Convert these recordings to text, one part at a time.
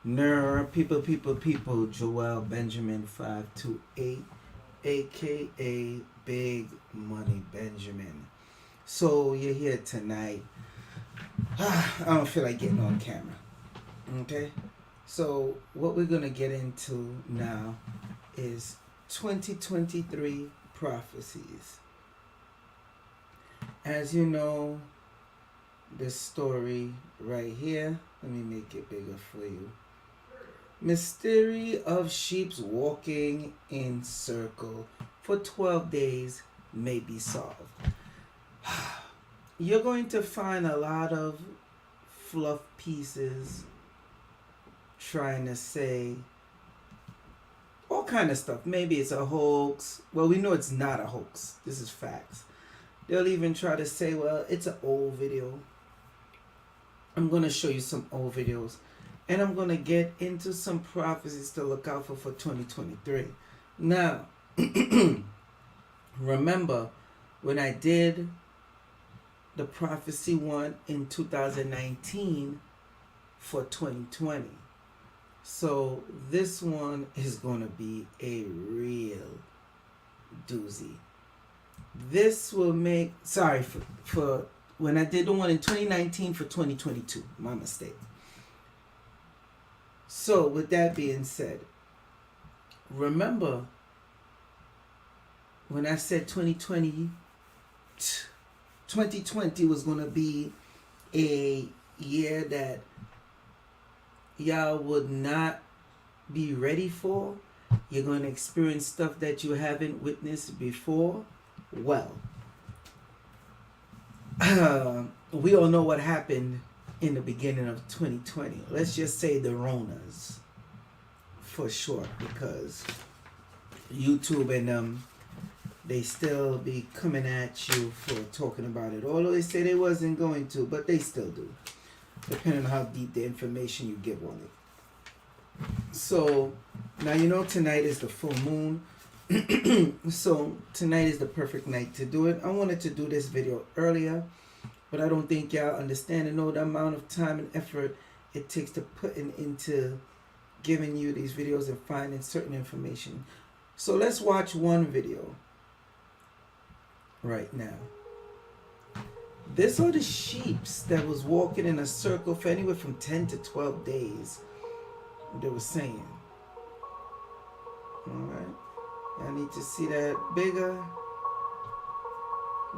People, Joel Benjamin 528, aka Big Money Benjamin. So you're here tonight. I don't feel like getting on camera. Okay? So what we're gonna get into now is 2023 prophecies. As you know, this story right here, let me make it bigger for you. Mystery of sheeps walking in circle for 12 days may be solved. You're going to find a lot of fluff pieces trying to say all kind of stuff. Maybe it's a hoax. Well, we know it's not a hoax. This is facts. They'll even try to say, well, it's an old video. I'm going to show you some old videos. And I'm going to get into some prophecies to look out for 2023. Now, remember when I did the prophecy one in 2019 for 2020. So this one is going to be a real doozy. This will make, sorry, for when I did the one in 2019 for 2022. My mistake. So with that being said, remember when I said 2020 was going to be a year that y'all would not be ready for. You're going to experience stuff that you haven't witnessed before. Well, we all know what happened in the beginning of 2020. Let's just say the Ronas for short, because YouTube and they still be coming at you for talking about it. Although they say they wasn't going to, but they still do, depending on how deep the information you give on it. So now you know tonight is the full moon. So tonight is the perfect night to do it. I wanted to do this video earlier, but I don't think y'all understand and know the amount of time and effort it takes to put into giving you these videos and finding certain information. So let's watch one video right now. These are the sheeps that was walking in a circle for anywhere from 10 to 12 days. They were saying. Alright. I need to see that bigger.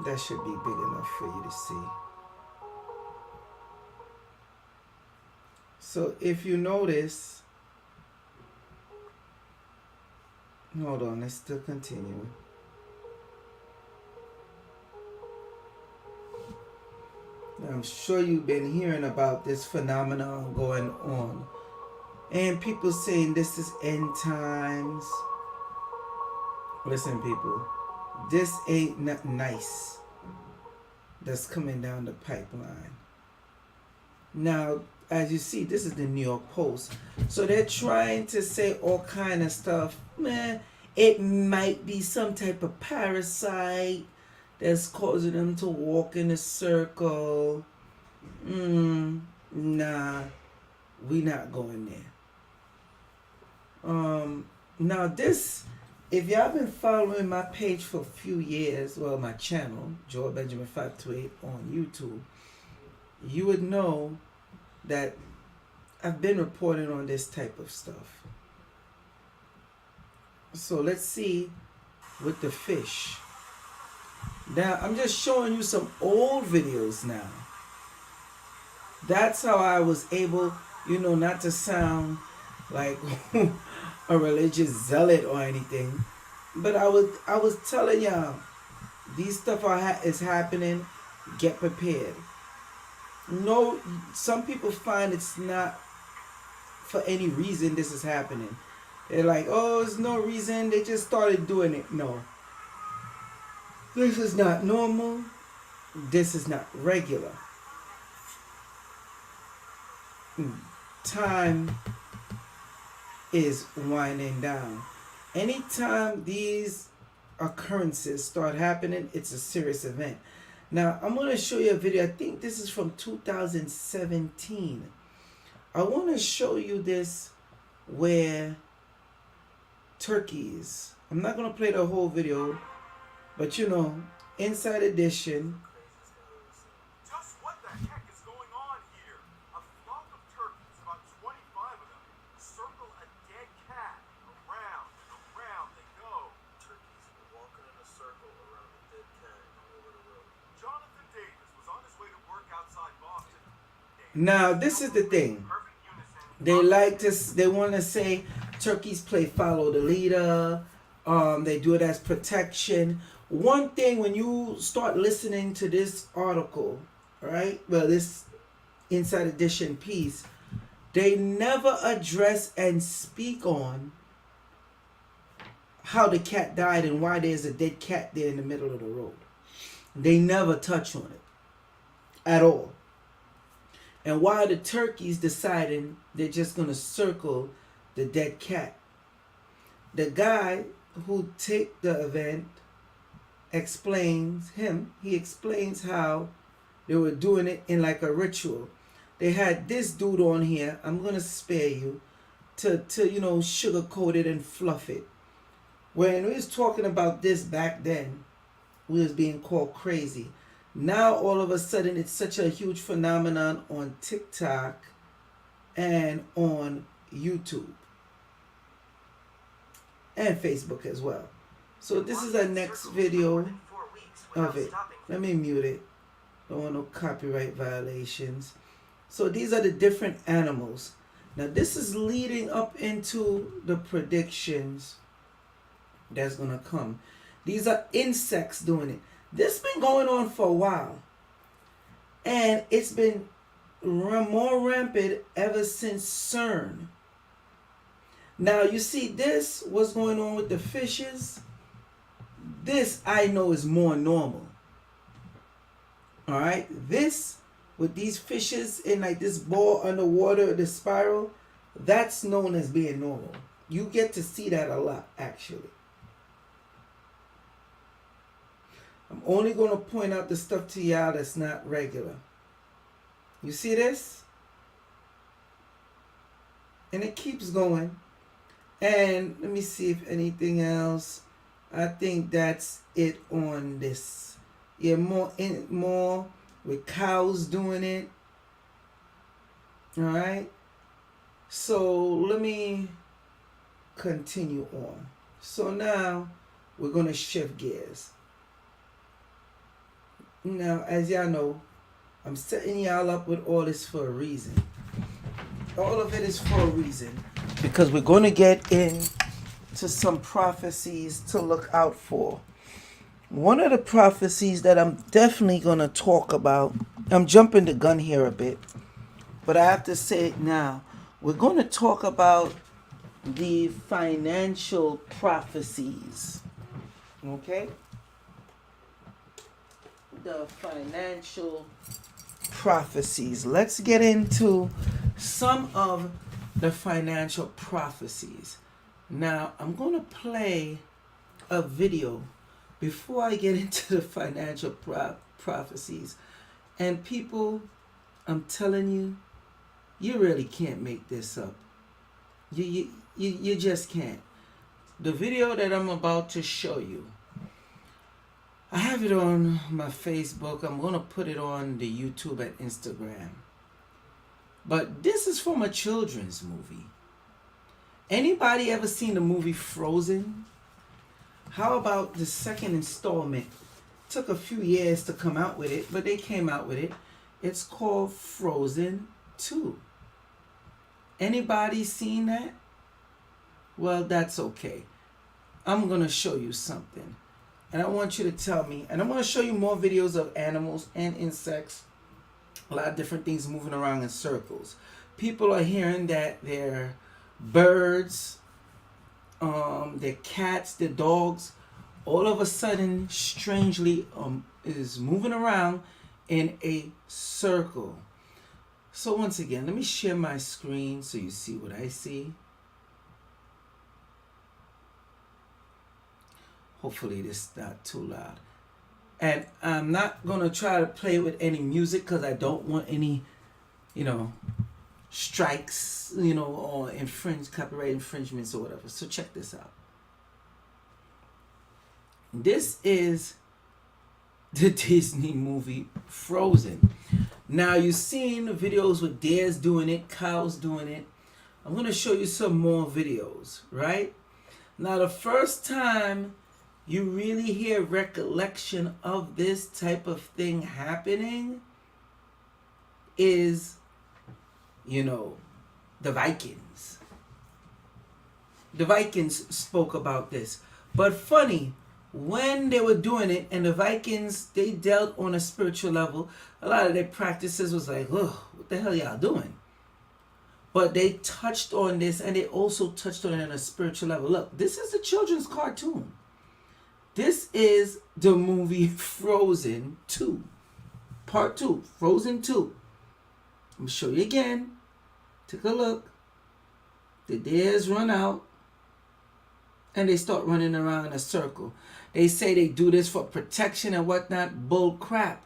That should be big enough for you to see. So if you notice, hold on, let's still continue. I'm sure you've been hearing about this phenomenon going on. And people saying this is end times. Listen, people, this ain't nothing nice that's coming down the pipeline. Now, as you see, this is the New York Post. So they're trying to say all kind of stuff. Man, it might be some type of parasite that's causing them to walk in a circle. Nah, we not going there. Now this, if y'all been following my page for a few years, well, my channel, Joel Benjamin 528 on YouTube, you would know that I've been reporting on this type of stuff. So let's see with the fish. Now, I'm just showing you some old videos now. That's how I was able, not to sound like a religious zealot or anything. But I was telling y'all, these stuff is happening. Get prepared. No, some people find it's not for any reason this is happening. They're like, oh, there's no reason. They just started doing it. No. This is not normal. This is not regular. Time is winding down. Anytime these occurrences start happening, it's a serious event. Now, I'm going to show you a video. I think this is from 2017. I want to show you this where turkeys. I'm not going to play the whole video, but you know, Inside Edition. Just what the heck is going on here? A flock of turkeys, about 25 of them, circle a dead cat. Around and around they go. Turkeys walking in a circle around a dead cat all over the road. Jonathan Davis was on his way to work outside Boston. Now, this is the thing. They want to say turkeys play follow the leader. They do it as protection. One thing, when you start listening to this article, right? Well, this Inside Edition piece, they never address and speak on how the cat died and why there's a dead cat there in the middle of the road. They never touch on it at all. And why the turkeys deciding they're just going to circle the dead cat. The guy who taped the event explains how they were doing it in like a ritual. They had this dude on here, I'm going to spare you, to sugarcoat it and fluff it. When we was talking about this back then, we was being called crazy. Now all of a sudden it's such a huge phenomenon on TikTok and on YouTube and Facebook as well. So this is our next video of it. Let me mute it. Don't want no copyright violations. So these are the different animals. Now this is leading up into the predictions that's going to come. These are insects doing it. This been going on for a while. And it's been more rampant ever since CERN. Now you see this, what's going on with the fishes. This I know is more normal. Alright, this with these fishes in like this ball underwater, the spiral, that's known as being normal. You get to see that a lot actually. I'm only going to point out the stuff to y'all that's not regular. You see this? And it keeps going. And let me see if anything else. I think that's it on this. Yeah, more with cows doing it. Alright. So let me continue on. So now we're going to shift gears. Now, as y'all know, I'm setting y'all up with all this for a reason. All of it is for a reason. Because we're going to get into some prophecies to look out for. One of the prophecies that I'm definitely going to talk about, I'm jumping the gun here a bit, but I have to say it now. We're going to talk about the financial prophecies. Okay? The financial prophecies. Let's get into some of the financial prophecies. Now, I'm going to play a video before I get into the financial prophecies. And people, I'm telling you, you really can't make this up. You just can't. The video that I'm about to show you, I have it on my Facebook. I'm going to put it on the YouTube and Instagram. But this is from a children's movie. Anybody ever seen the movie Frozen? How about the second installment? Took a few years to come out with it, but they came out with it. It's called Frozen 2. Anybody seen that? Well, that's okay. I'm going to show you something. And I want you to tell me, and I'm going to show you more videos of animals and insects, a lot of different things moving around in circles. People are hearing that they're birds, they're cats, they're dogs, all of a sudden, strangely, is moving around in a circle. So once again, let me share my screen so you see what I see. Hopefully this is not too loud. And I'm not going to try to play with any music because I don't want any, strikes, or copyright infringements or whatever. So check this out. This is the Disney movie Frozen. Now you've seen videos with deers doing it, cows doing it. I'm going to show you some more videos, right? Now the first time you really hear recollection of this type of thing happening is, the Vikings. The Vikings spoke about this. But funny, when they were doing it, and the Vikings, they dealt on a spiritual level, a lot of their practices was like, oh, what the hell y'all doing? But they touched on this, and they also touched on it on a spiritual level. Look, this is a children's cartoon. This is the movie Frozen 2. Part 2. Frozen 2. I'm going to show you again. Take a look. The deers run out. And they start running around in a circle. They say they do this for protection and whatnot. Bull crap.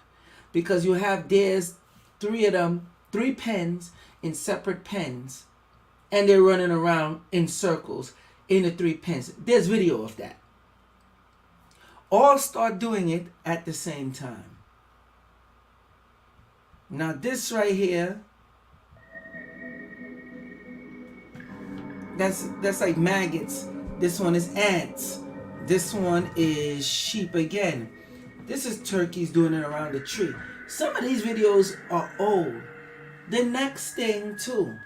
Because you have deers, 3 of them, 3 pens in separate pens. And they're running around in circles in the 3 pens. There's video of that. All start doing it at the same time. Now this right here, that's like maggots. This one is ants. This one is sheep again. This is turkeys doing it around the tree. Some of these videos are old. The next thing too,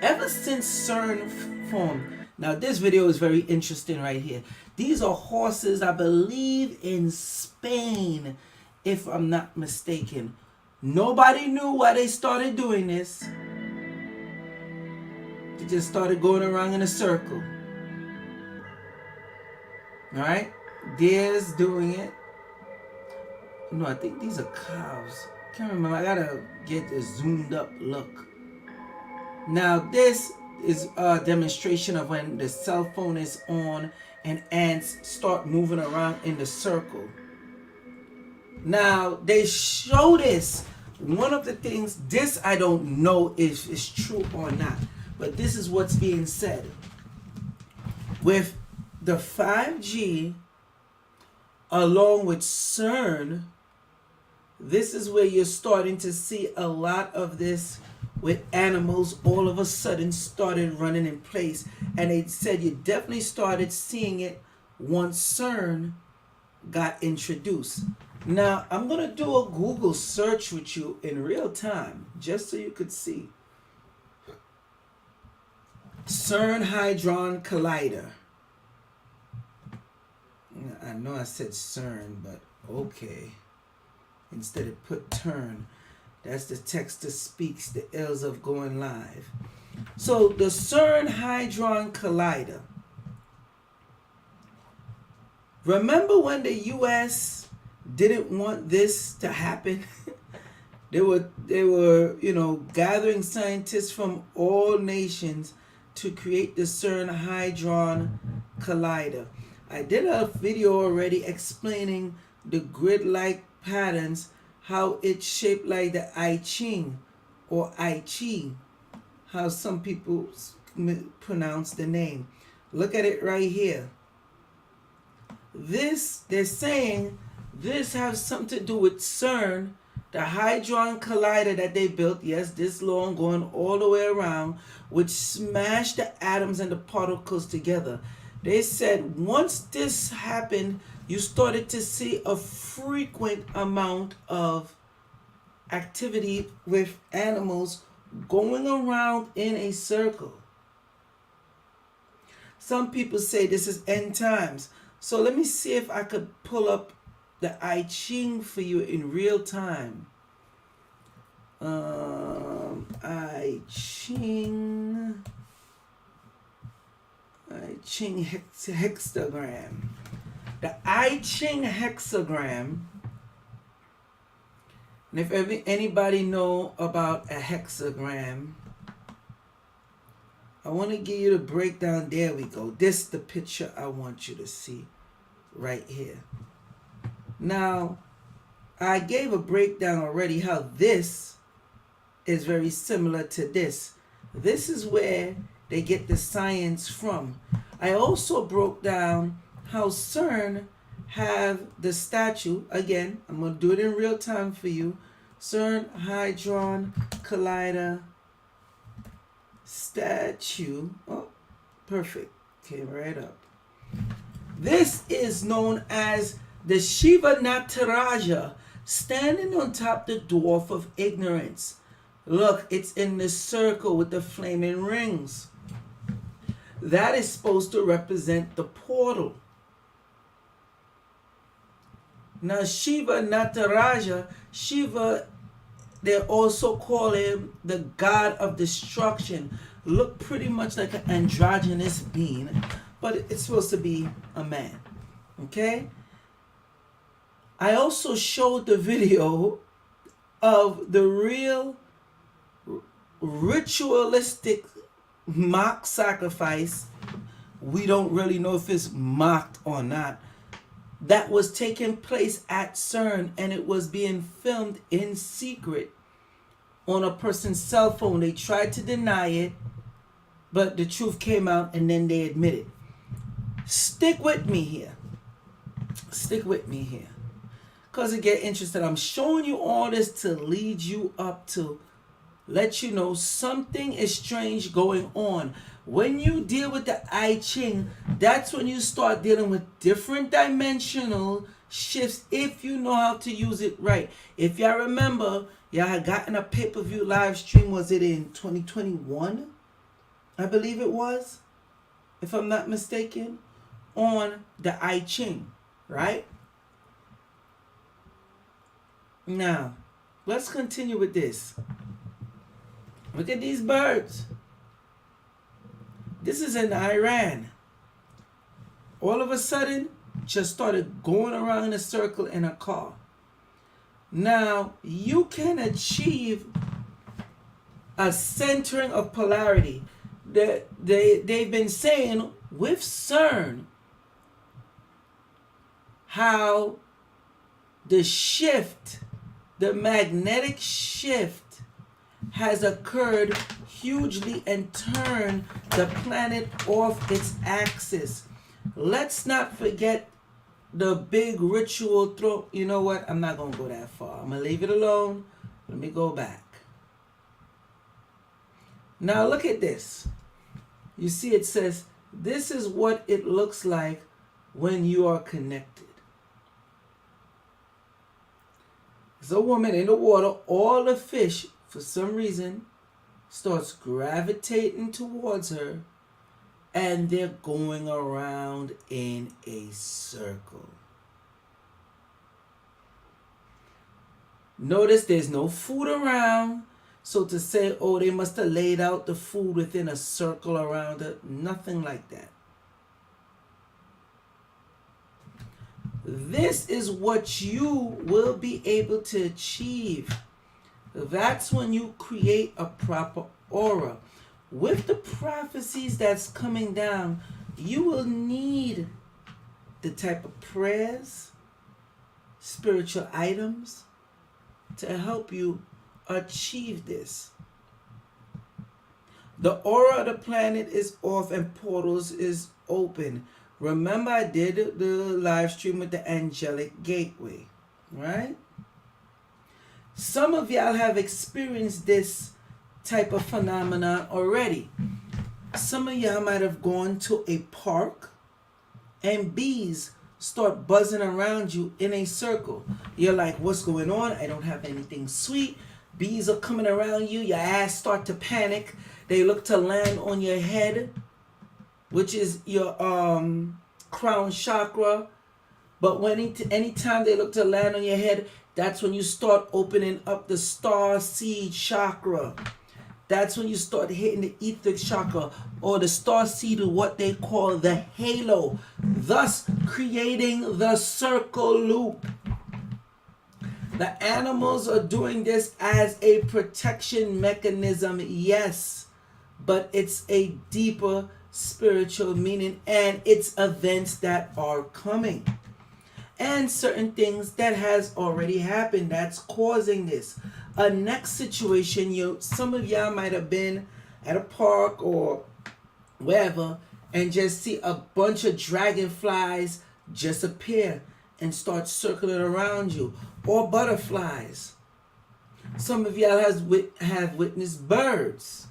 ever since CERN formed. Now this video is very interesting right here. These are horses, I believe in Spain, if I'm not mistaken. Nobody knew why they started doing this. They just started going around in a circle. Alright? Deer's doing it. No, I think these are cows. Can't remember. I gotta get a zoomed up look. Now this is a demonstration of when the cell phone is on and ants start moving around in the circle. Now they show this. One of the things, this I don't know if it's true or not, but this is what's being said. With the 5G along with CERN, this is where you're starting to see a lot of this with animals all of a sudden started running in place. And they said you definitely started seeing it once CERN got introduced. Now, I'm going to do a Google search with you in real time, just so you could see. CERN Hadron Collider. I know I said CERN, but okay. Instead of put turn. That's the text that speaks, the ills of going live. So the CERN Hadron Collider. Remember when the U.S. didn't want this to happen? They were, gathering scientists from all nations to create the CERN Hadron Collider. I did a video already explaining the grid-like patterns, how it's shaped like the I Ching or I Chi, how some people pronounce the name. Look at it right here. This, they're saying this has something to do with CERN, the Hadron Collider that they built, yes, this long, going all the way around, which smashed the atoms and the particles together. They said once this happened, you started to see a frequent amount of activity with animals going around in a circle. Some people say this is end times. So let me see if I could pull up the I Ching for you in real time. I Ching hexagram. The I Ching hexagram. And if anybody know about a hexagram, I want to give you the breakdown. There we go. This is the picture I want you to see right here. Now, I gave a breakdown already how this is very similar to this. This is where they get the science from. I also broke down how CERN have the statue. Again, I'm going to do it in real time for you. CERN Hadron Collider statue. Oh, perfect. Came right up. This is known as the Shiva Nataraja, standing on top the dwarf of ignorance. Look, it's in the circle with the flaming rings. That is supposed to represent the portal. Now, Shiva Nataraja, Shiva, they also call him the god of destruction. Look pretty much like an androgynous being, but it's supposed to be a man. Okay? I also showed the video of the real ritualistic mock sacrifice. We don't really know if it's mocked or not. That was taking place at CERN, and it was being filmed in secret on a person's cell phone. They tried to deny it, but the truth came out, and then they admitted. Stick with me here. Stick with me here. Because it get interested. I'm showing you all this to lead you up to let you know something is strange going on. When you deal with the I Ching, that's when you start dealing with different dimensional shifts if you know how to use it right. If y'all remember, y'all had gotten a pay-per-view live stream, was it in 2021? I believe it was, if I'm not mistaken, on the I Ching, right? Now, let's continue with this. Look at these birds. This is in Iran. All of a sudden, just started going around in a circle in a car. Now, you can achieve a centering of polarity. They've been saying with CERN how the shift, the magnetic shift, has occurred hugely and turned the planet off its axis. Let's not forget the big ritual throw. You know what? I'm not going to go that far. I'm going to leave it alone. Let me go back. Now look at this. You see it says, this is what it looks like when you are connected. There's a woman in the water. All the fish, for some reason, starts gravitating towards her, and they're going around in a circle. Notice there's no food around, so to say, oh, they must have laid out the food within a circle around it, nothing like that. This is what you will be able to achieve. That's when you create a proper aura. With the prophecies that's coming down, you will need the type of prayers, spiritual items to help you achieve this. The aura of the planet is off and portals is open. Remember, I did the live stream with the angelic gateway, right? Some of y'all have experienced this type of phenomenon already. Some of y'all might have gone to a park and bees start buzzing around you in a circle. You're like, what's going on? I don't have anything sweet. Bees are coming around you. Your ass start to panic. They look to land on your head, which is your crown chakra. But when anytime they look to land on your head, that's when you start opening up the star seed chakra. That's when you start hitting the etheric chakra, or the star seed, or what they call the halo, thus creating the circle loop. The animals are doing this as a protection mechanism, yes, but it's a deeper spiritual meaning, and it's events that are coming and certain things that has already happened that's causing this. a next situation, some of y'all might have been at a park or wherever and just see a bunch of dragonflies just appear and start circling around you, or butterflies. Some of y'all have witnessed birds.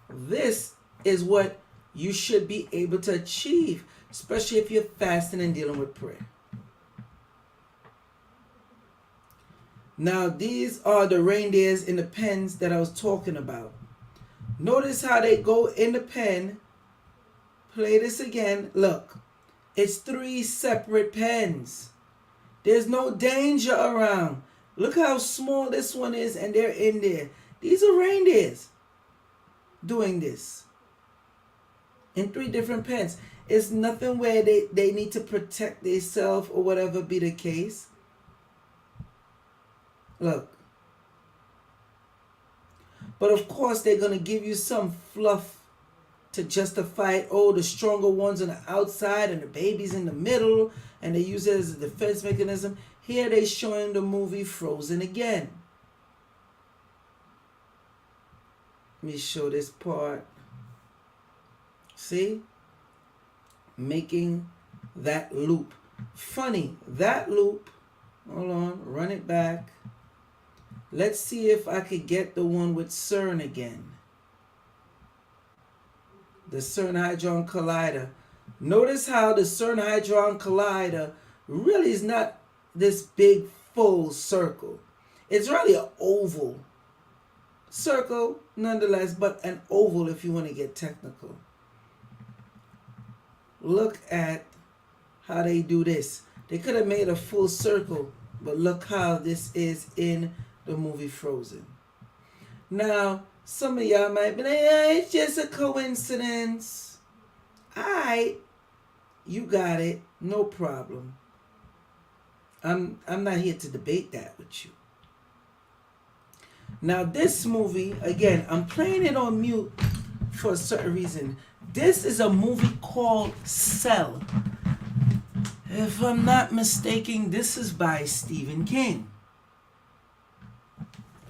This is what you should be able to achieve, especially if you're fasting and dealing with prayer. Now, these are the reindeers in the pens that I was talking about. Notice how they go in the pen. Play this again. Look, it's 3 separate pens. There's no danger around. Look how small this one is, and they're in there. These are reindeers doing this in 3 different pens. It's nothing where they need to protect themselves or whatever be the case. Look. But of course, they're going to give you some fluff to justify it. Oh, the stronger ones on the outside and the babies in the middle, and they use it as a defense mechanism. Here they showing the movie Frozen again. Let me show this part. See? Making that loop. Funny, that loop. Hold on, run it back. Let's see if I could get the one with CERN again. The CERN Hadron Collider. Notice how the CERN Hadron Collider really is not this big full circle. It's really an oval. Circle, nonetheless, but an oval if you want to get technical. Look at how they do this. They could have made a full circle, but look how this is in the movie Frozen. Now, some of y'all might be like, yeah, it's just a coincidence. Alright, you got it, no problem. I'm not here to debate that with you. Now, this movie, again, I'm playing it on mute for a certain reason. This is a movie called Cell. If I'm not mistaken, this is by Stephen King.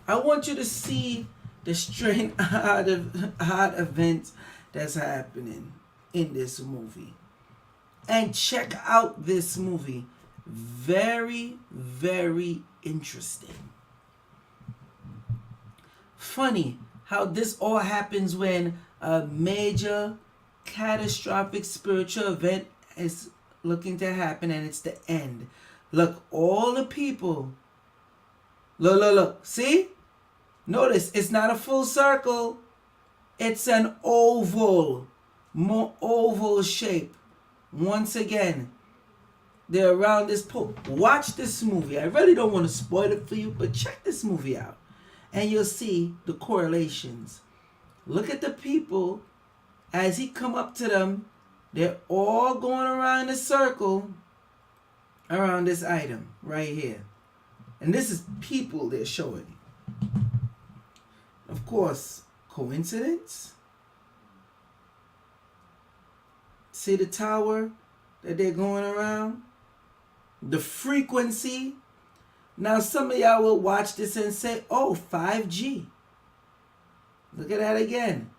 I want you to see the strange odd events that's happening in this movie. And check out this movie. Very, very interesting. Funny how this all happens when a major catastrophic spiritual event is looking to happen and it's the end. Look, all the people. Look. See? Notice, it's not a full circle. It's an oval. More oval shape. Once again, they're around this pole. Watch this movie. I really don't want to spoil it for you, but check this movie out. And you'll see the correlations. Look at the people. As he come up to them, they're all going around the circle around this item right here. And this is people they're showing. Of course, coincidence? See the tower that they're going around? The frequency. Now some of y'all will watch this and say, oh, 5G. Look at that again.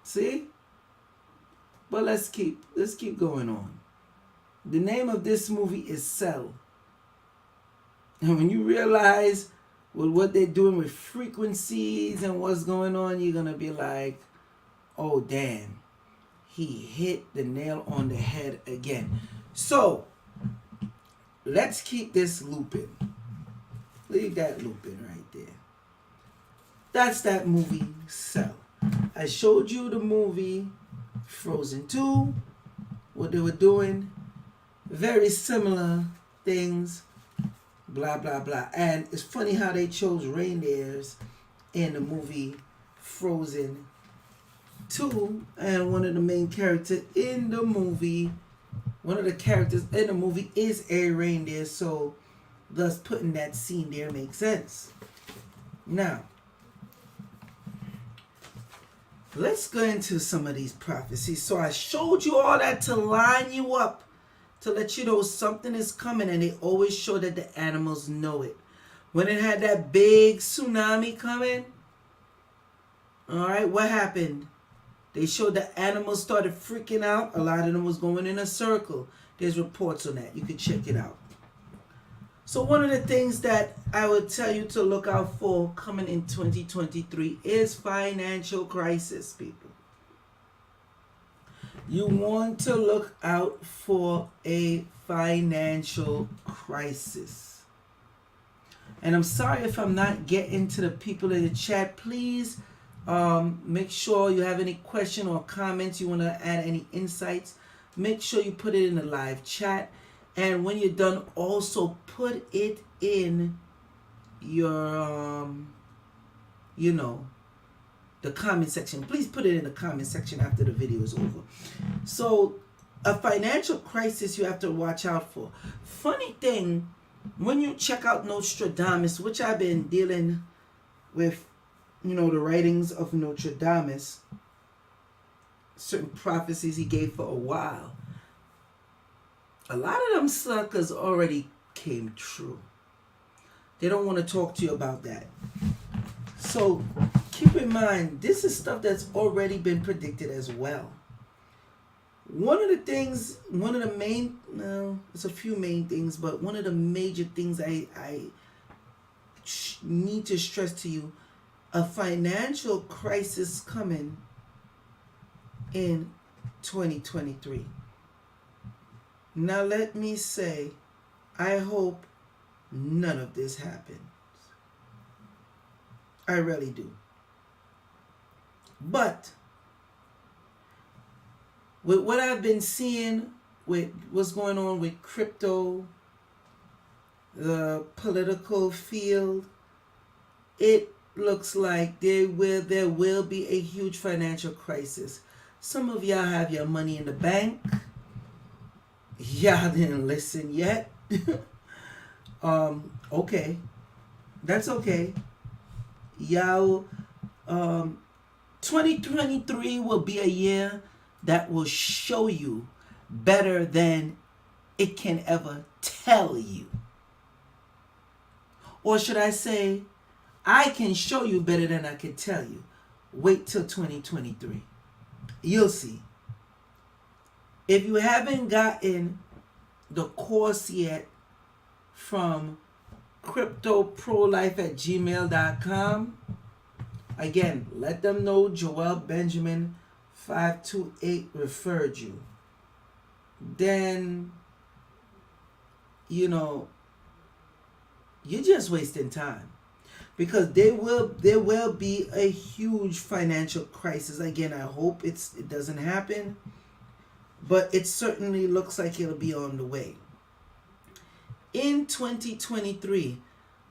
See? But let's keep going on. The name of this movie is Cell. And when you realize with what they're doing with frequencies and what's going on, you're going to be like, oh, damn. He hit the nail on the head again. So, let's keep this looping. Leave that looping right there. That's that movie, Cell. I showed you the movie Frozen 2, what they were doing. Very similar things. Blah, blah, blah. And it's funny how they chose reindeers in the movie Frozen 2. And one of the main characters in the movie, is a reindeer. So, thus putting that scene there makes sense. Now, let's go into some of these prophecies. So I showed you all that to line you up to let you know something is coming, and they always show that the animals know it. When it had that big tsunami coming, all right, what happened? They showed the animals started freaking out. A lot of them was going in a circle. There's reports on that. You can check it out. So one of the things that I would tell you to look out for coming in 2023 is financial crisis, people. You want to look out for a financial crisis. And I'm sorry if I'm not getting to the people in the chat. Please make sure you have any question or comments. You want to add any insights. Make sure you put it in the live chat. And when you're done, also put it in your, the comment section. Please put it in the comment section after the video is over. So, a financial crisis you have to watch out for. Funny thing, when you check out Nostradamus, which I've been dealing with, the writings of Nostradamus, certain prophecies he gave for a while. A lot of them suckers already came true. They don't want to talk to you about that. So keep in mind, this is stuff that's already been predicted as well. One of the main, there's a few main things, but one of the major things I need to stress to you, a financial crisis coming in 2023. Now let me say, I hope none of this happens. I really do. But with what I've been seeing, with what's going on with crypto, the political field, it looks like there will be a huge financial crisis. Some of y'all have your money in the bank. Y'all didn't listen yet. Okay. That's okay. Y'all, 2023 will be a year that will show you better than it can ever tell you. Or should I say, I can show you better than I can tell you. Wait till 2023. You'll see. If you haven't gotten the course yet from cryptoprolife@gmail.com, again, let them know Joel Benjamin 528 referred you. Then, you're just wasting time. Because there will be a huge financial crisis. Again, I hope it doesn't happen. But it certainly looks like it'll be on the way. In 2023,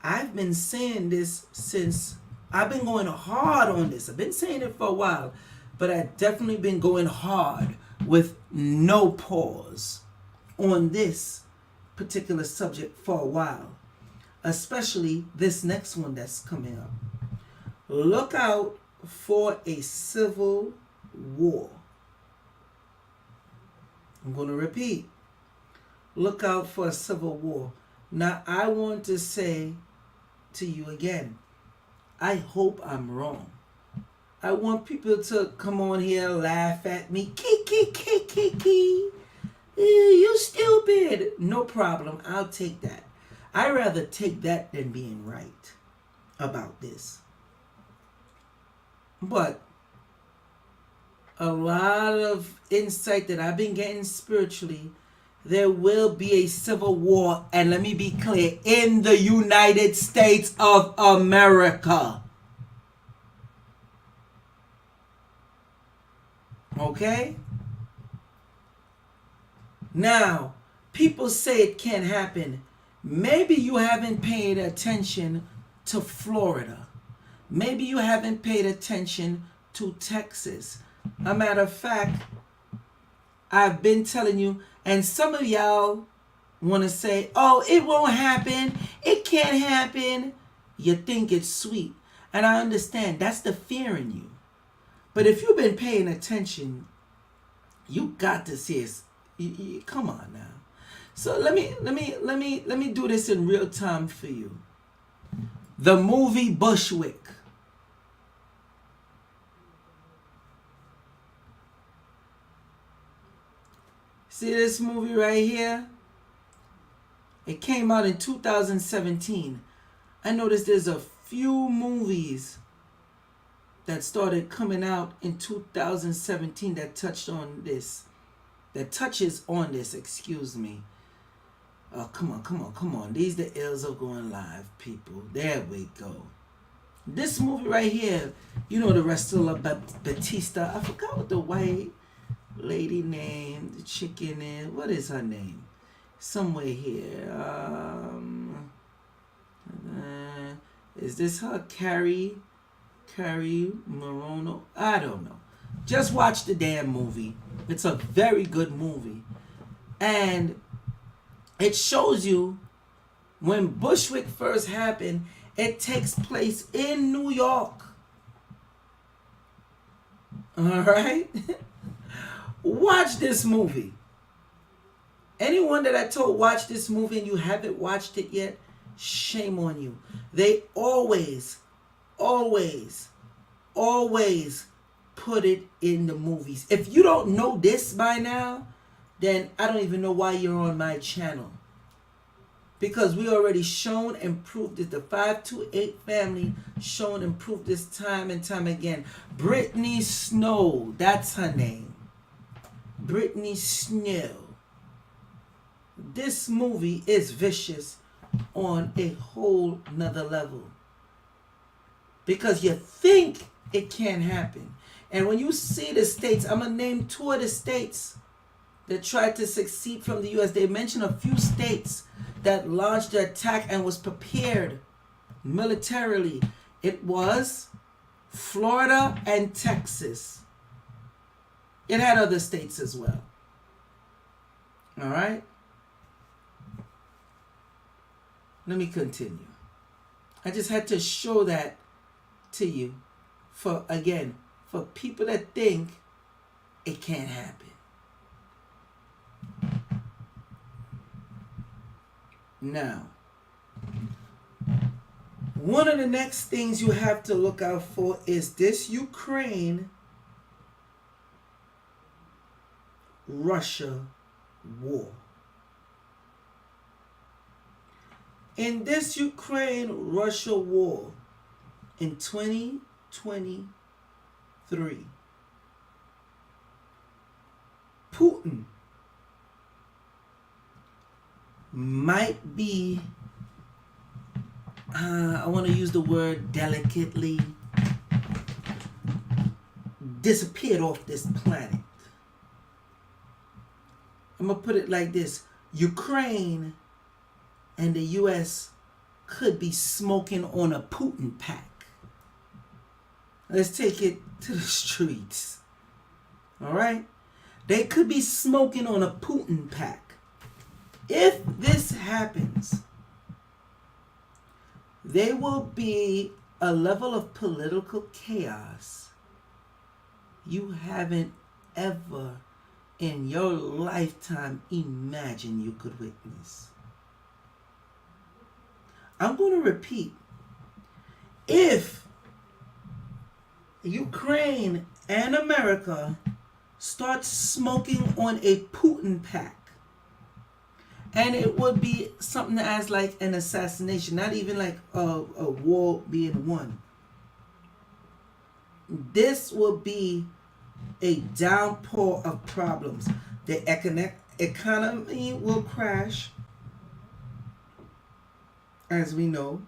I've been saying this since I've been going hard on this. I've been saying it for a while, but I've definitely been going hard with no pause on this particular subject for a while. Especially this next one that's coming up. Look out for a civil war. I'm going to repeat. Look out for a civil war. Now, I want to say to you again, I hope I'm wrong. I want people to come on here, laugh at me. Kiki. You stupid. No problem. I'll take that. I'd rather take that than being right about this. But a lot of insight that I've been getting spiritually, there will be a civil war, and let me be clear, in the United States of America. Okay? Now, people say it can't happen. Maybe you haven't paid attention to Florida. Maybe you haven't paid attention to Texas. A matter of fact, I've been telling you, and some of y'all want to say, oh, it won't happen. It can't happen. You think it's sweet. And I understand. That's the fear in you. But if you've been paying attention, you got to see it. Come on now. So let me do this in real time for you. The movie Bushwick. See this movie right here? It came out in 2017. I noticed there's a few movies that started coming out in 2017 that touches on this, excuse me. Oh, come on. These the ills of going live, people. There we go. This movie right here, you know the wrestler Batista. I forgot what the white lady name, the chicken is. What is her name? Somewhere here. Is this her? Carrie Morono? I don't know. Just watch the damn movie. It's a very good movie. And it shows you when Bushwick first happened, it takes place in New York. Alright? Watch this movie. Anyone that I told watch this movie and you haven't watched it yet, shame on you. They always put it in the movies. If you don't know this by now, then I don't even know why you're on my channel. Because we already shown and proved it. The 528 family shown and proved this time and time again. Brittany Snow, that's her name. Brittany Snow. This movie is vicious on a whole nother level. Because you think it can't happen. And when you see the states, I'm going to name 2 of the states that tried to succeed from the U.S. They mentioned a few states that launched the attack and was prepared militarily. It was Florida and Texas. It had other states as well. All right? Let me continue. I just had to show that to you for people that think it can't happen. Now, one of the next things you have to look out for is this Ukraine-Russia war. In this Ukraine-Russia war in 2023, Putin might be, I want to use the word delicately, disappeared off this planet. I'm going to put it like this. Ukraine and the U.S. could be smoking on a Putin pack. Let's take it to the streets. All right? They could be smoking on a Putin pack. If this happens, there will be a level of political chaos you haven't ever in your lifetime imagined you could witness. I'm going to repeat. If Ukraine and America start smoking on a Putin pack, and it would be something as like an assassination, not even like a war being won. This will be a downpour of problems. The economy will crash, as we know.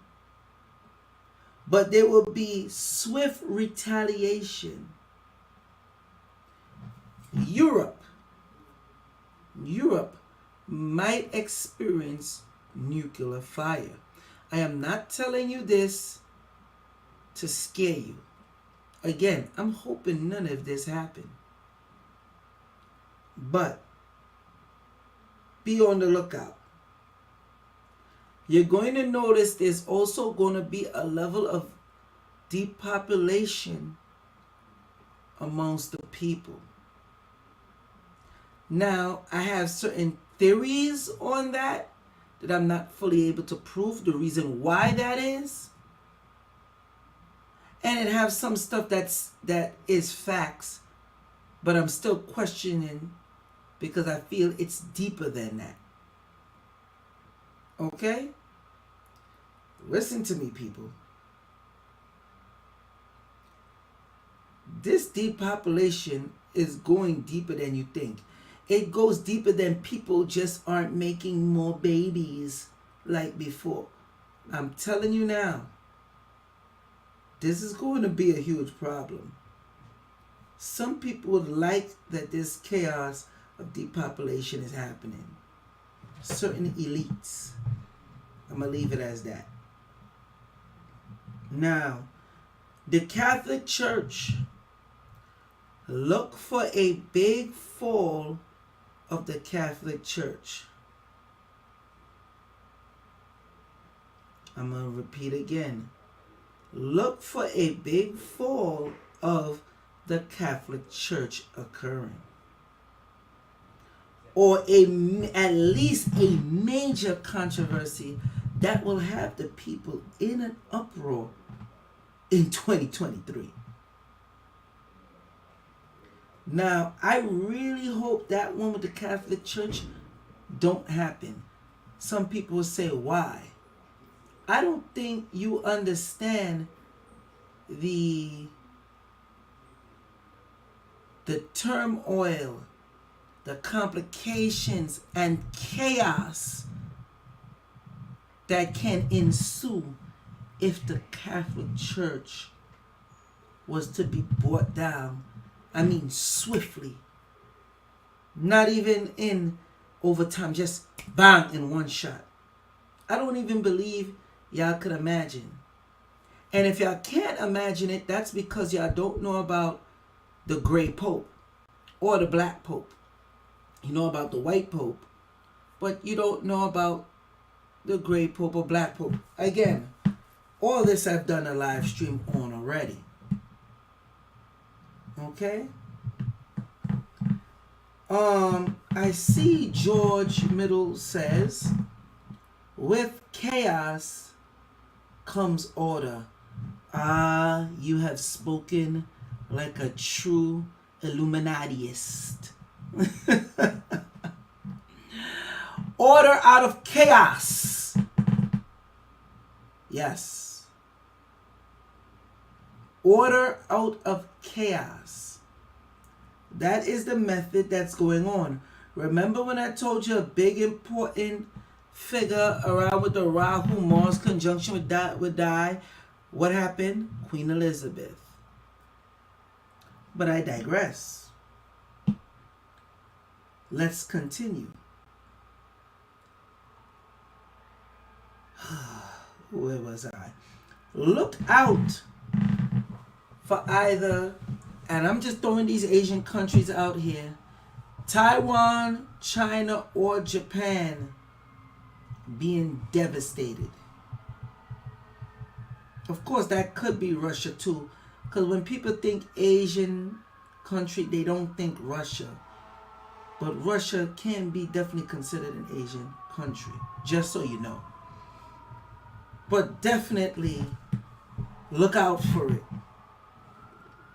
But there will be swift retaliation. Europe might experience nuclear fire. I am not telling you this to scare you. Again, I'm hoping none of this happen. But be on the lookout. You're going to notice there's also going to be a level of depopulation amongst the people. Now, I have certain theories on that I'm not fully able to prove the reason why that is. And it have some stuff that is facts, but I'm still questioning because I feel it's deeper than that. Okay? Listen to me, people. This depopulation is going deeper than you think. It goes deeper than people just aren't making more babies like before. I'm telling you now, this is going to be a huge problem. Some people would like that this chaos of depopulation is happening. Certain elites. I'm going to leave it as that. Now, the Catholic Church, look for a big fall of the Catholic Church. I'm going to repeat again. Look for a big fall of the Catholic Church occurring. Or at least a major controversy that will have the people in an uproar in 2023. Now, I really hope that one with the Catholic Church don't happen. Some people will say, why? I don't think you understand the turmoil, the complications and chaos that can ensue if the Catholic Church was to be brought down. I mean swiftly. Not even in overtime, just bang in one shot. I don't even believe y'all could imagine. And if y'all can't imagine it, that's because y'all don't know about the gray pope or the black pope. You know about the white pope, but you don't know about the gray pope or black pope. Again, all this I've done a live stream on already. Okay? I see George Middle says, with chaos comes order. Ah, you have spoken like a true Illuminatiist. Order out of chaos. Yes. Order out of chaos. That is the method that's going on. Remember when I told you a big important figure around with the Rahu Mars conjunction would die? What happened? Queen Elizabeth. But I digress. Let's continue. Where was I? Look out for either, and I'm just throwing these Asian countries out here, Taiwan, China, or Japan being devastated. Of course, that could be Russia too, because when people think Asian country, they don't think Russia. But Russia can be definitely considered an Asian country, just so you know. But definitely look out for it.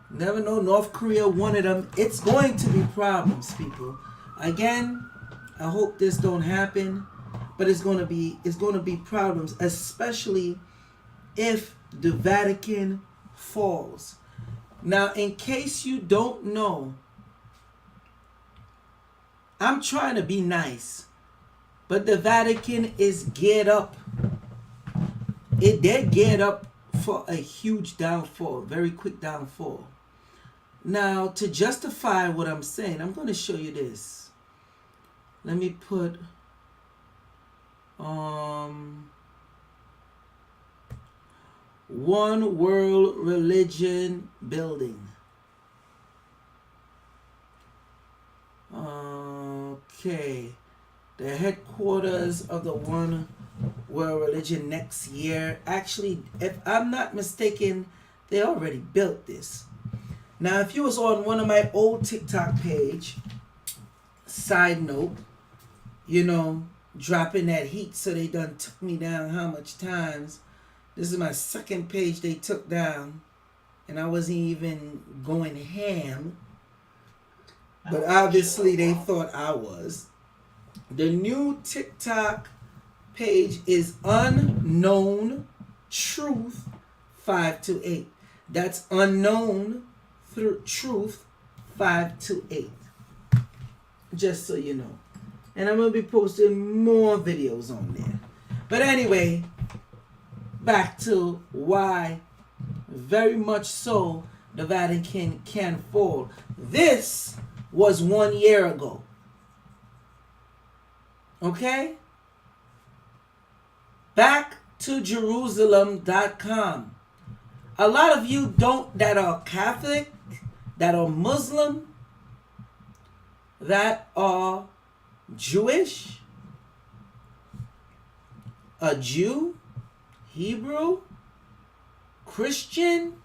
Never know, North Korea, one of them. It's going to be problems, people. Again, I hope this don't happen, but it's going to be problems, especially if the Vatican falls. Now, in case you don't know, I'm trying to be nice, but the Vatican is geared up. They're geared up for a huge downfall, very quick downfall. Now, to justify what I'm saying, I'm going to show you this. Let me put One World Religion Building. Okay, the headquarters of the One World Religion next year. Actually, if I'm not mistaken, they already built this. Now, if you was on one of my old TikTok page, side note, dropping that heat. So they done took me down how much times. This is my second page they took down. And I wasn't even going ham. But obviously they thought I was. The new TikTok page is Unknown Truth 528. That's Unknown Truth 528. Just so you know. And I'm going to be posting more videos on there. But anyway, back to why very much so the Vatican can fall. This was 1 year ago. Okay? Back to Jerusalem.com. A lot of you that are Catholic, that are Muslim, that are Jewish, a Jew, Hebrew, Christian,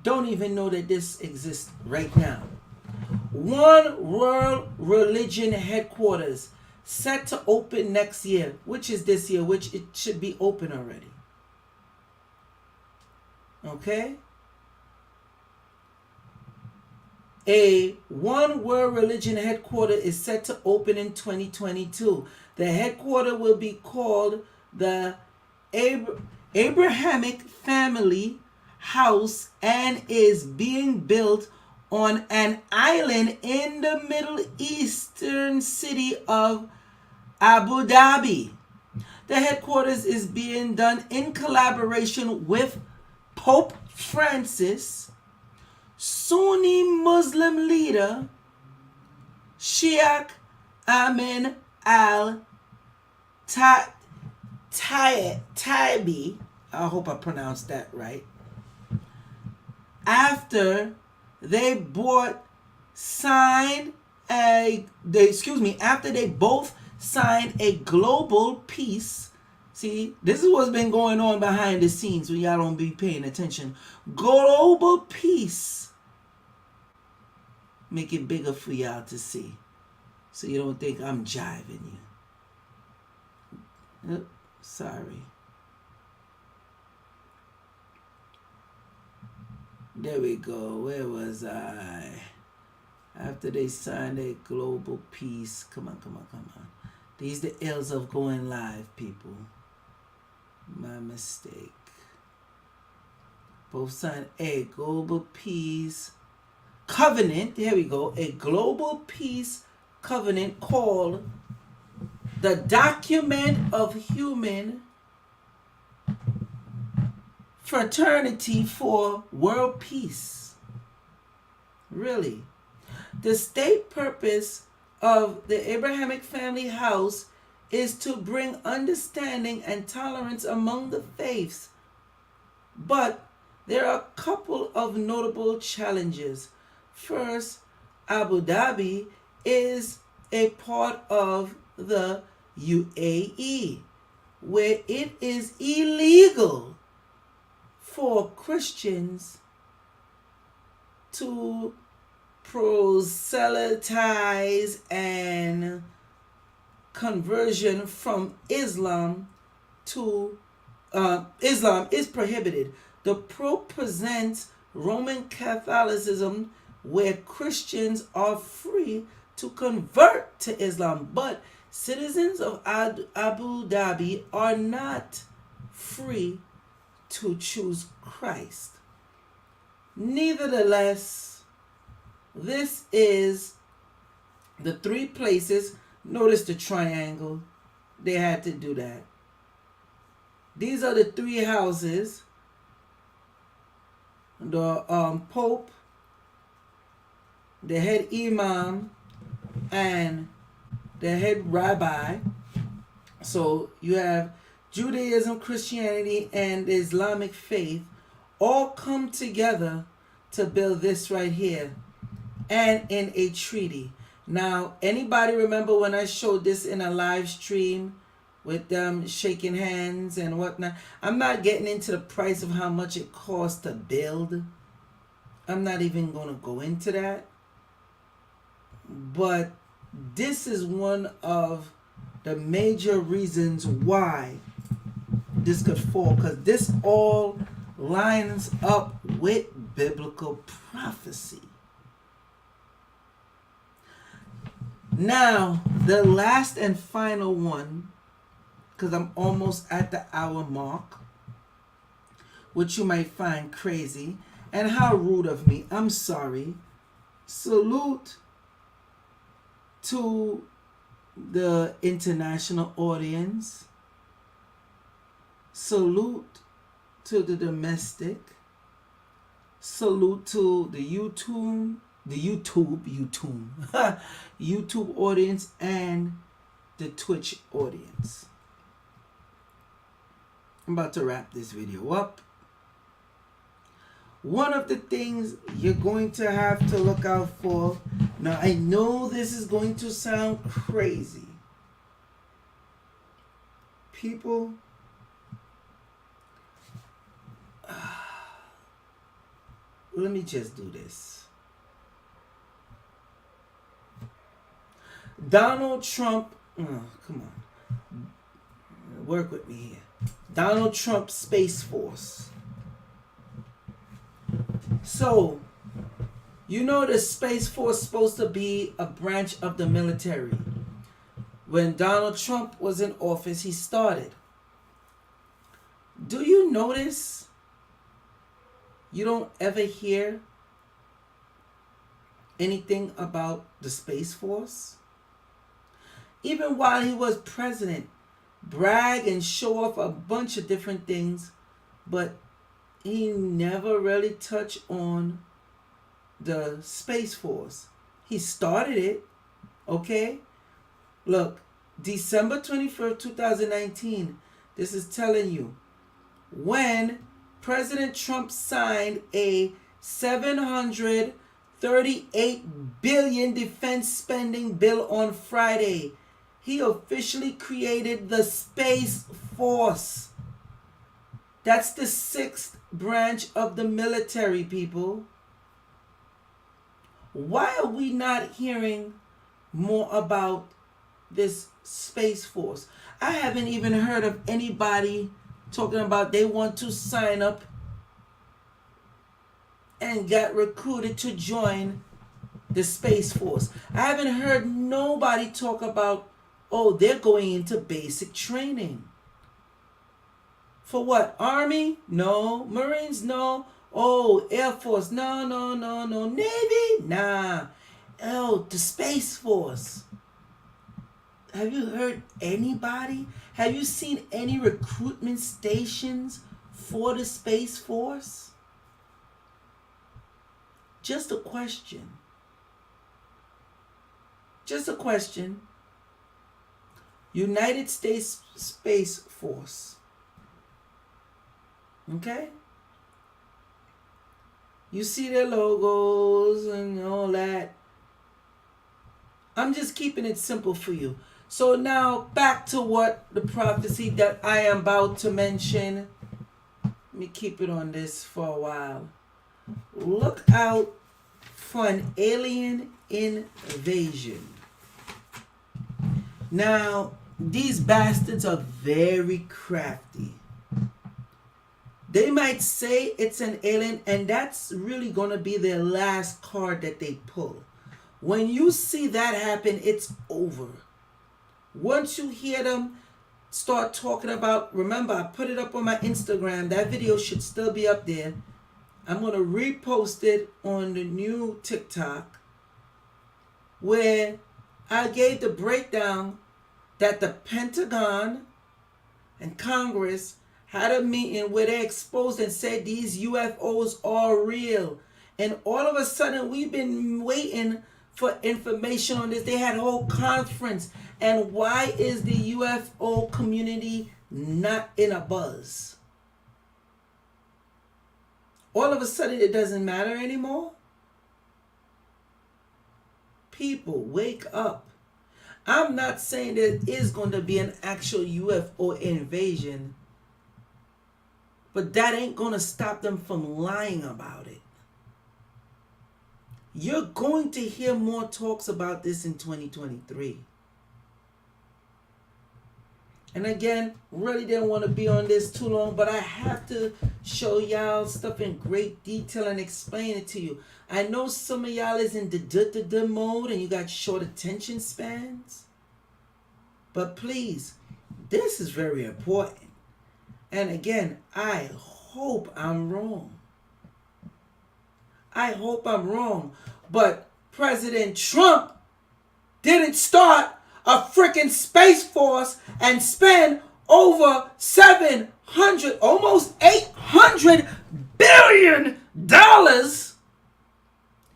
don't even know that this exists right now. One World Religion Headquarters set to open next year, which is this year, which it should be open already. Okay? A One World Religion Headquarters is set to open in 2022. The headquarters will be called the Abrahamic Family House and is being built on an island in the Middle Eastern city of Abu Dhabi. The headquarters is being done in collaboration with Pope Francis, Sunni Muslim leader Sheikh Amin al-Taibi. I hope I pronounced that right. After they both signed a global peace. See, this is what's been going on behind the scenes when y'all don't be paying attention. Global peace. Make it bigger for y'all to see. So you don't think I'm jiving you. Oops, sorry. There we go. Where was I? After they signed a global peace. Come on. These the ills of going live, people. My mistake. Both signed a global peace covenant. There we go. A global peace covenant called the Document of Human Fraternity for World Peace. Really. The state purpose of the Abrahamic Family House is to bring understanding and tolerance among the faiths. But there are a couple of notable challenges. First, Abu Dhabi is a part of the UAE, where it is illegal for Christians to proselytize and conversion from Islam to Islam is prohibited. The Pope presents Roman Catholicism where Christians are free to convert to Islam, but citizens of Abu Dhabi are not free to choose Christ. Nevertheless, this is the three places. Notice the triangle. They had to do that. These are the three houses. The Pope, the head Imam, and the head Rabbi. So you have Judaism, Christianity, and the Islamic faith all come together to build this right here, and in a treaty. Now, anybody remember when I showed this in a live stream with them shaking hands and whatnot? I'm not getting into the price of how much it costs to build. I'm not even going to go into that. But this is one of the major reasons why this could fall, because this all lines up with biblical prophecy. Now, the last and final one, because I'm almost at the hour mark, which you might find crazy, and how rude of me. I'm sorry. Salute to the international audience. Salute to the domestic. Salute to the YouTube YouTube audience and the Twitch audience. I'm about to wrap this video up. One of the things you're going to have to look out for. Now, I know this is going to sound crazy. People, let me just do this. Donald Trump, come on. Work with me here. Donald Trump Space Force. So, you know the Space Force is supposed to be a branch of the military. When Donald Trump was in office, he started. Do you notice you don't ever hear anything about the Space Force? Even while he was president, brag and show off a bunch of different things, but he never really touched on the Space Force. He started it, okay? Look, December 21st, 2019, this is telling you, when President Trump signed a $738 billion defense spending bill on Friday, he officially created the Space Force. That's the 6th branch of the military, people. Why are we not hearing more about this Space Force? I haven't even heard of anybody talking about they want to sign up and get recruited to join the Space Force. I haven't heard nobody talk about, oh, they're going into basic training. For what? Army? No. Marines? No. Oh, Air Force? No. Navy? Nah. Oh, the Space Force. Have you heard anybody? Have you seen any recruitment stations for the Space Force? Just a question. Just a question. United States Space Force. Okay? You see their logos and all that. I'm just keeping it simple for you. So now back to what the prophecy that I am about to mention. Let me keep it on this for a while. Look out for an alien invasion. Now, these bastards are very crafty. They might say it's an alien, and that's really going to be their last card that they pull. When you see that happen, it's over. Once you hear them start talking about, remember, I put it up on my Instagram. That video should still be up there. I'm going to repost it on the new TikTok, where I gave the breakdown that the Pentagon and Congress had a meeting where they exposed and said these UFOs are real. And all of a sudden, we've been waiting for information on this. They had a whole conference. And why is the UFO community not in a buzz? All of a sudden, it doesn't matter anymore? People, wake up. I'm not saying there is going to be an actual UFO invasion, but that ain't going to stop them from lying about it. You're going to hear more talks about this in 2023. And again, really didn't want to be on this too long, but I have to show y'all stuff in great detail and explain it to you. I know some of y'all is in the mode and you got short attention spans. But please, this is very important. And again, I hope I'm wrong. I hope I'm wrong. But President Trump didn't start a freaking Space Force and spend over 700, almost $800 billion.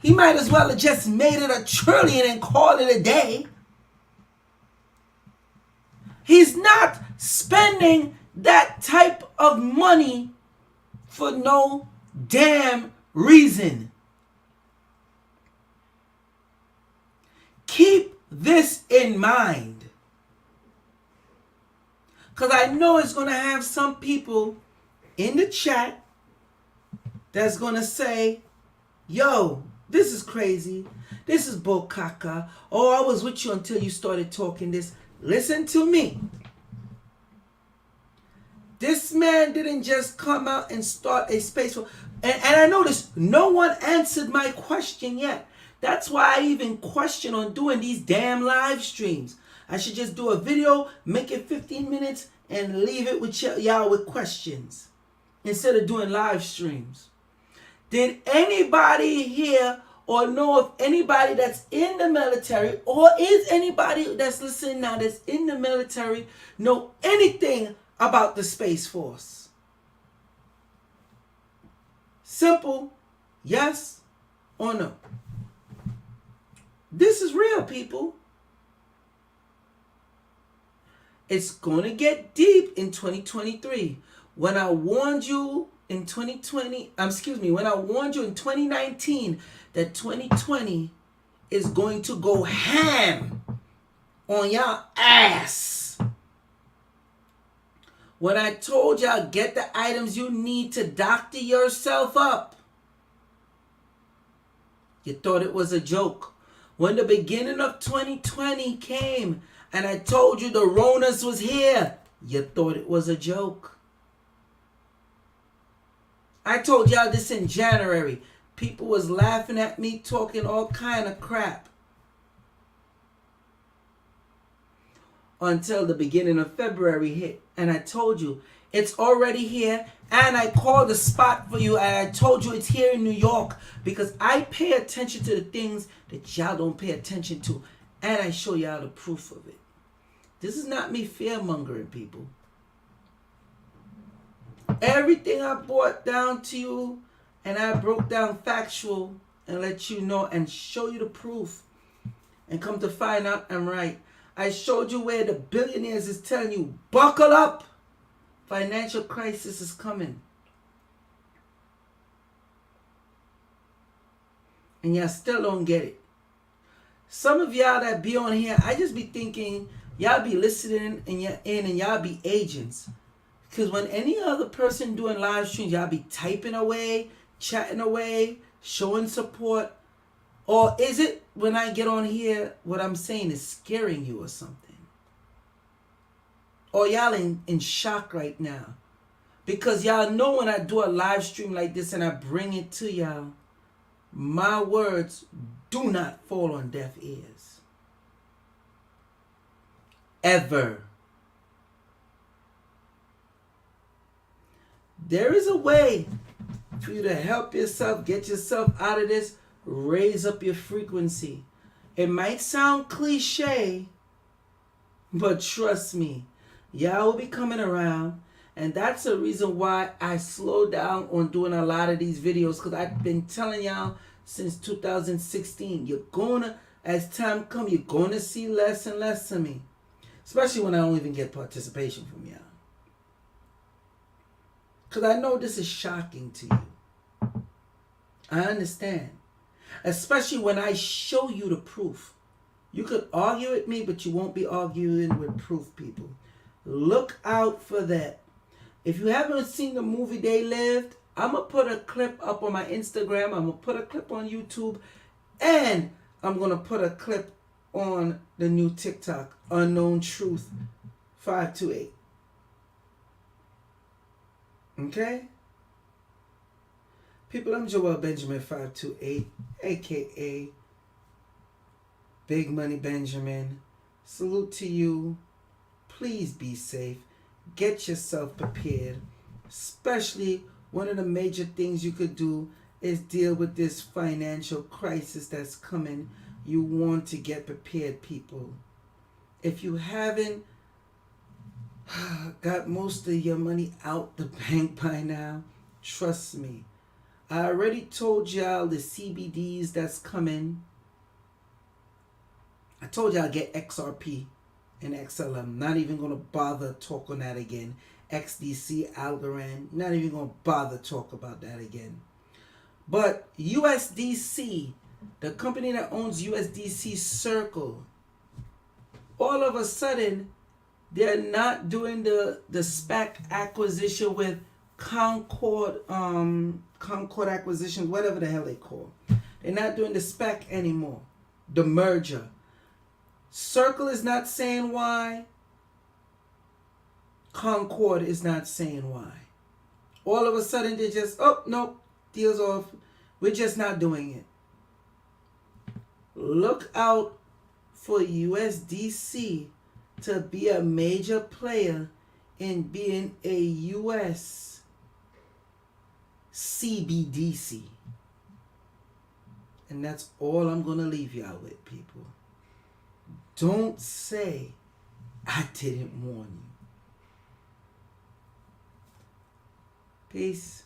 He might as well have just made it $1 trillion and called it a day. He's not spending that type of money for no damn reason. Keep this in mind. Because I know it's going to have some people in the chat that's going to say, yo, this is crazy. This is Bokaka. Oh, I was with you until you started talking this. Listen to me. This man didn't just come out and start a space for, and I noticed no one answered my question yet. That's why I even question on doing these damn live streams. I should just do a video, make it 15 minutes, and leave it with y'all with questions instead of doing live streams. Did anybody here or know of anybody that's in the military, or is anybody that's listening now that's in the military know anything about the Space Force? Simple, yes or no. This is real, people. It's going to get deep in 2023. When I warned you in 2019 that 2020 is going to go ham on y'all ass. When I told y'all get the items you need to doctor yourself up, you thought it was a joke. When the beginning of 2020 came and I told you the Ronas was here, you thought it was a joke. I told y'all this in January. People was laughing at me, talking all kind of crap. Until the beginning of February hit. And I told you, it's already here. And I called the spot for you. And I told you it's here in New York. Because I pay attention to the things that y'all don't pay attention to. And I show y'all the proof of it. This is not me fear-mongering, people. Everything I brought down to you, and I broke down factual and let you know and show you the proof. And come to find out I'm right. I showed you where the billionaires is telling you, buckle up. Financial crisis is coming. And y'all still don't get it. Some of y'all that be on here, I just be thinking, y'all be listening and y'all be agents. Because when any other person doing live streams, y'all be typing away, chatting away, showing support. Or is it when I get on here, what I'm saying is scaring you or something? Or y'all in shock right now? Because y'all know when I do a live stream like this and I bring it to y'all, my words do not fall on deaf ears. Ever. There is a way for you to help yourself, get yourself out of this, raise up your frequency. It might sound cliche, but trust me, y'all will be coming around. And that's the reason why I slowed down on doing a lot of these videos, because I've been telling y'all since 2016, you're gonna, as time comes, you're gonna see less and less of me. Especially when I don't even get participation from y'all. Because I know this is shocking to you. I understand. Especially when I show you the proof. You could argue with me, but you won't be arguing with proof, people. Look out for that. If you haven't seen the movie They Lived, I'm going to put a clip up on my Instagram. I'm going to put a clip on YouTube. And I'm going to put a clip on the new TikTok, Unknown Truth 528. Okay? People, I'm Joel Benjamin 528, aka Big Money Benjamin. Salute to you. Please be safe. Get yourself prepared. Especially one of the major things you could do is deal with this financial crisis that's coming. You want to get prepared, people. If you haven't got most of your money out the bank by now, trust me. I already told y'all the CBDs that's coming. I told y'all get XRP and XLM. Not even going to bother talk on that again. XDC, Algorand. Not even going to bother talk about that again. But USDC, the company that owns USDC Circle, all of a sudden, they're not doing the SPAC acquisition with Concord acquisition, whatever the hell they call. They're not doing the SPAC anymore. The merger. Circle is not saying why. Concord is not saying why. All of a sudden they just, oh, no, deal's off. We're just not doing it. Look out for USDC to be a major player in being a US CBDC. And that's all I'm going to leave y'all with, people. Don't say I didn't warn you. Peace.